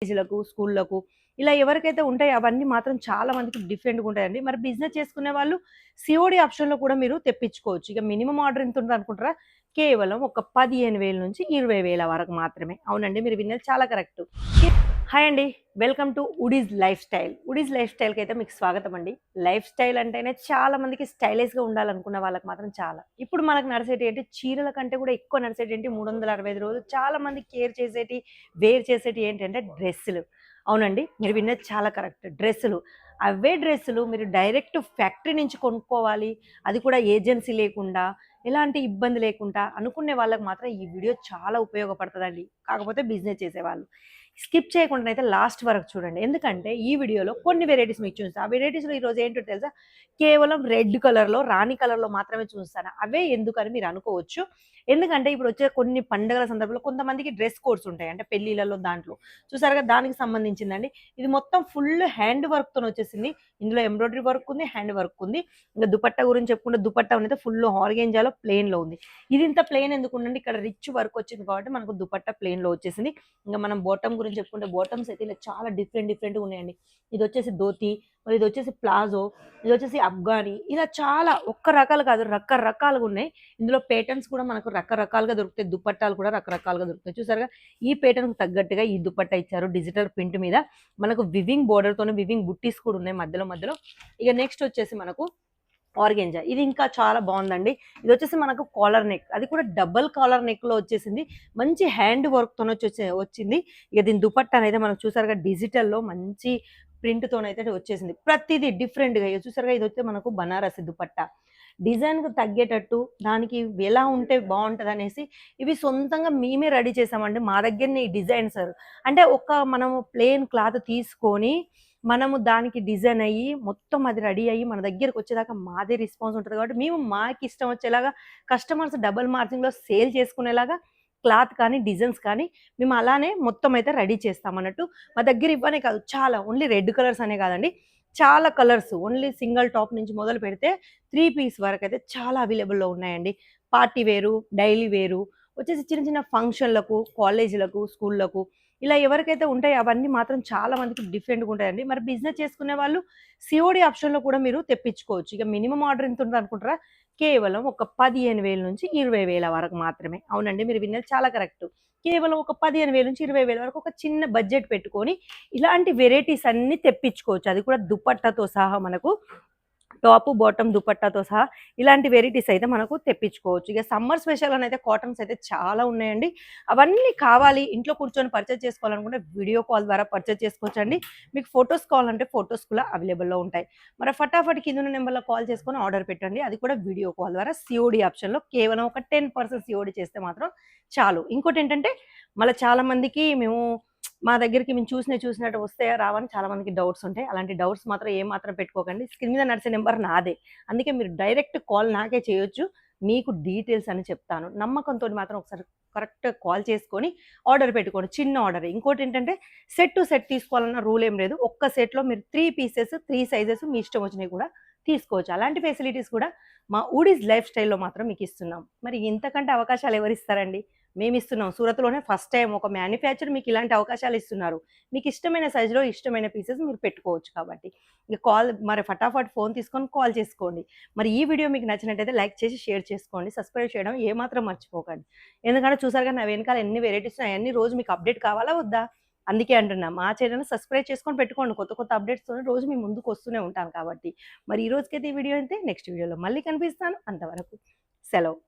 కాలేజీలకు, స్కూళ్ళకు ఇలా ఎవరికైతే ఉంటాయో అవన్నీ మాత్రం చాలా మందికి డిఫరెంట్‌గా ఉంటాయండి. మరి బిజినెస్ చేసుకునే వాళ్ళు సీఓడీ ఆప్షన్‌లో కూడా మీరు తెప్పించుకోవచ్చు. ఇక మినిమమ్ ఆర్డర్ ఎంత ఉంటదనుకుంటారా? కేవలం ఒక 15,000 నుంచి 20,000 వరకు మాత్రమే. అవునండి. మీరు విన్నది చాలా కరెక్టు. హాయ్ అండి. Welcome to Woodies life style. Woodies life స్టైల్‌కి అయితే మీకు స్వాగతం అండి. లైఫ్ స్టైల్ అంటేనే చాలా మందికి స్టైలిష్‌గా ఉండాలనుకున్న వాళ్ళకి మాత్రం చాలా. ఇప్పుడు మనకు నడిసేటియి ఏంటి చీరల కంటే కూడా ఎక్కువ నడిసేటి ఏంటి 365 రోజులు చాలా మంది కేర్ చేసేటి, వేర్ చేసేటియి ఏంటంటే డ్రెస్సులు. అవునండి. మీరు విన్నది చాలా కరెక్ట్. డ్రెస్సులు. అవే డ్రెస్సులు మీరు డైరెక్ట్ ఫ్యాక్టరీ నుంచి కొనుక్కోవాలి. అది కూడా ఏజెన్సీ లేకుండా, ఎలాంటి ఇబ్బంది లేకుండా అనుకునే వాళ్ళకి మాత్రం ఈ వీడియో చాలా ఉపయోగపడతదండి. కాకపోతే బిజినెస్ చేసేవాళ్ళు. స్కిప్ చేయకుండానైతే లాస్ట్ వరకు చూడండి. ఎందుకంటే ఈ వీడియోలో కొన్ని వెరైటీస్ మీకు చూపిస్తా. ఆ వెరైటీస్‌లో ఈరోజు ఏంటో తెలుసా? కేవలం రెడ్ కలర్‌లో, రాణి కలర్‌లో మాత్రమే చూపిస్తాను. అవే ఎందుకని మీరు అనుకోవచ్చు. ఎందుకంటే ఇప్పుడు వచ్చే కొన్ని పండుగల సందర్భంలో కొంతమందికి డ్రెస్ కోడ్స్ ఉంటాయి. అంటే పెళ్ళిళ్ళలో దాంట్లో. చూసారుగా దానికి సంబంధించిందండి. ఇది మొత్తం ఫుల్ హ్యాండ్ వర్క్‌తోనొచ్చేసింది. ఇందులో ఎంబ్రాయిడరీ వర్క్ ఉంది, హ్యాండ్ వర్క్ ఉంది. ఇంక దుపట్టా గురించి చెప్పుకుంటే దుపట్టా అనేది ఫుల్ ఆర్గెంజాలో ప్లెయిన్‌లో ఉంది. ఇది ఇంత ప్లెయిన్ ఎందుకుందండి ఇక్కడ రిచ్ వర్క్ వచ్చింది కాబట్టి మనకు దుపట్టా ప్లెయిన్‌లో వచ్చేసింది. ఇంక మనం బాటమ్ గురించి చెప్పుకుంటే బాటమ్స్ అయితే ఇలా చాలా డిఫరెంట్‌గా ఉన్నాయండి. ఇదొచ్చేసి ధోతి, మరి ఇదొచ్చేసి ప్లాజో, ఇదొచ్చేసి అఫ్ఘానీ ఇలా చాలా ఒక్క రకాలు కాదు రకరకాలుగా ఉన్నాయి. ఇందులో పేటర్న్స్ కూడా మనకు రకరకాలుగా దొరుకుతాయి. దుపట్టాలు కూడా రకరకాలుగా దొరుకుతాయి. చూసారుగా ఈ పేటర్న్‌కి తగ్గట్టుగా ఈ దుపట్టా ఇచ్చారు. డిజిటల్ ప్రింట్ మీద మనకు వివింగ్ బోర్డర్‌తోనే వివింగ్ బుట్టీస్ కూడా ఉన్నాయి మధ్యలో. ఇక నెక్స్ట్ వచ్చేసి మనకు ఆర్గెంజా ఇది ఇంకా చాలా బాగుందండి. ఇది వచ్చేసి మనకు కాలర్ నెక్, అది కూడా డబుల్ కాలర్ నెక్‌లో వచ్చేసింది. మంచి హ్యాండ్ వర్క్‌తోని వచ్చింది. ఇక దీని దుపట్టా అనేది మనకు చూసారుగా డిజిటల్‌లో మంచి ప్రింట్‌తోనైతే వచ్చేసింది. ప్రతిదీ డిఫరెంట్‌గా ఇగ చూసారుగా ఇదొచ్చే మనకు బనారసి దుపట్టా. డిజైన్‌కి తగ్గేటట్టు దానికి ఎలా ఉంటే బావుంటదనేసి ఇవి సొంతంగా మేమే రెడీ చేసామండి. మా దగ్గరనే ఈ డిజైన్స్ అంటే మనము ప్లెయిన్ క్లాత్ తీసుకొని మనము దానికి డిజైన్ అయ్యి, మొత్తం అది రెడీ అయ్యి మన దగ్గరకొచ్చేదాకా మాదే రెస్పాన్స్ ఉంటది కాబట్టి, మేము మాకిష్టం వచ్చేలాగా కస్టమర్స్ డబుల్ మార్జిన్‌లో సేల్ చేసుకునేలాగా క్లాత్ కానీ, డిజైన్స్ కానీ మేము అలానే మొత్తం అయితే రెడీ చేస్తామన్నట్టు. మా దగ్గర ఇవ్వనే కాదు చాలా ఓన్లీ రెడ్ కలర్స్ అనే కాదండి. చాలా కలర్స్ ఓన్లీ సింగిల్ టాప్ నుంచి మొదలు పెడితే 3 పీస్ వరకైతే చాలా అవైలబుల్‌లో ఉన్నాయండి. పార్టీ వేరు, డైలీ వేరు వచ్చేసి చిన్న చిన్న ఫంక్షన్‌లకు, కాలేజీలకు, స్కూల్‌లకు ఇలా ఎవరికైతే ఉంటాయో అవన్నీ మాత్రం చాలా మందికి డిఫరెంట్‌గా ఉంటాయండి. మరి బిజినెస్ చేసుకునే వాళ్ళు సీఓడీ ఆప్షన్‌లో కూడా మీరు తెప్పించుకోవచ్చు. ఇక మినిమమ్ ఆర్డర్ ఎంత ఉంటదనుకుంటారా? కేవలం ఒక 15,000 నుంచి 20,000 వరకు మాత్రమే. అవునండి. మీరు విన్నది చాలా కరెక్ట్. కేవలం ఒక 15,000 నుంచి 20,000 వరకు ఒక చిన్న బడ్జెట్ పెట్టుకొని ఇలాంటి వెరైటీస్ అన్నీ తెప్పించుకోవచ్చు. అది కూడా దుపట్టాతో సహా మనకు టాపు, బాటమ్ దుపట్టాతో సహా ఇలాంటి వెరైటీస్ అయితే మనకు తెప్పించుకోవచ్చు. ఇక సమ్మర్ స్పెషల్ అనైతే కాటన్స్ అయితే చాలా ఉన్నాయండి. అవన్నీ కావాలి ఇంట్లో కూర్చొని పర్చేజ్ చేసుకోవాలనుకుంటే వీడియో కాల్ ద్వారా పర్చేజ్ చేసుకోవచ్చండి. మీకు ఫోటోస్ కావాలంటే ఫోటోస్ కూడా అవైలబుల్‌లో ఉంటాయి. మరి ఫటాఫట్ కిందున్న నెంబర్‌లో కాల్ చేసుకొని ఆర్డర్ పెట్టండి. అది కూడా వీడియో కాల్ ద్వారా సీఓడీ ఆప్షన్‌లో కేవలం ఒక 10% సీఓడీ చేస్తే మాత్రం చాలు. ఇంకోటేంటంటే మళ్ళా చాలా మందికి మా దగ్గరికి మేము చూసినట్టు వస్తాయా రావా అని చాలా మందికి డౌట్స్ ఉంటాయి. అలాంటి డౌట్స్ మాత్రం ఏమాత్రం పెట్టుకోకండి. స్క్రీన్ మీద నడిచే నెంబర్ నాదే. అందుకే మీరు డైరెక్ట్ కాల్ నాకే చేయొచ్చు. మీకు డీటెయిల్స్ అని చెప్తాను. నమ్మకంతోని మాత్రం ఒకసారి కరెక్ట్‌గా కాల్ చేసుకొని ఆర్డర్ పెట్టుకోండి. చిన్న ఆర్డరే. ఇంకోటేంటంటే సెట్ టు సెట్ తీసుకోవాలన్న రూల్ ఏం లేదు. ఒక్క సెట్‌లో మీరు 3 పీసెస్, 3 సైజెస్ మీ ఇష్టం వచ్చినవి కూడా తీసుకోవచ్చు. అలాంటి ఫెసిలిటీస్ కూడా మా వుడీస్ లైఫ్ స్టైల్‌లో మాత్రం మీకిస్తున్నాం. మరి ఇంతకంటే అవకాశాలు ఎవరిస్తారండి? మేమిస్తున్నాం. సూరత్‌లోనే ఫస్ట్ టైమ్ ఒక మ్యానుఫ్యాక్చరర్ మీకు ఇలాంటి అవకాశాలు ఇస్తున్నారు. మీకు ఇష్టమైన సైజులో ఇష్టమైన పీసెస్ మీరు పెట్టుకోవచ్చు కాబట్టి. ఇక కాల్ మరి ఫటాఫట్ ఫోన్ తీసుకొని కాల్ చేసుకోండి. మరి ఈ వీడియో మీకు నచ్చినట్టయితే లైక్ చేసి షేర్ చేసుకోండి. సబ్స్క్రైబ్ చేయడం ఏమాత్రం మర్చిపోకండి. ఎందుకంటే చూసారుగా నా వెనకాల ఎన్ని వెరైటీస్ ఉన్నాయి అయన్నీ రోజు మీకు అప్డేట్ కావాలా వద్దా? అందుకే అంటున్నా. మా ఛానెల్‌ని సబ్స్క్రైబ్ చేసుకొని పెట్టుకోండి. కొత్త అప్డేట్స్‌తోని రోజు మీ ముందుకు వస్తూనే ఉంటాను కాబట్టి. మరి ఈ రోజుకైతే ఈ వీడియో ఇంతే. నెక్స్ట్ వీడియోలో మళ్ళీ కనిపిస్తాను. అంతవరకు సెలవు.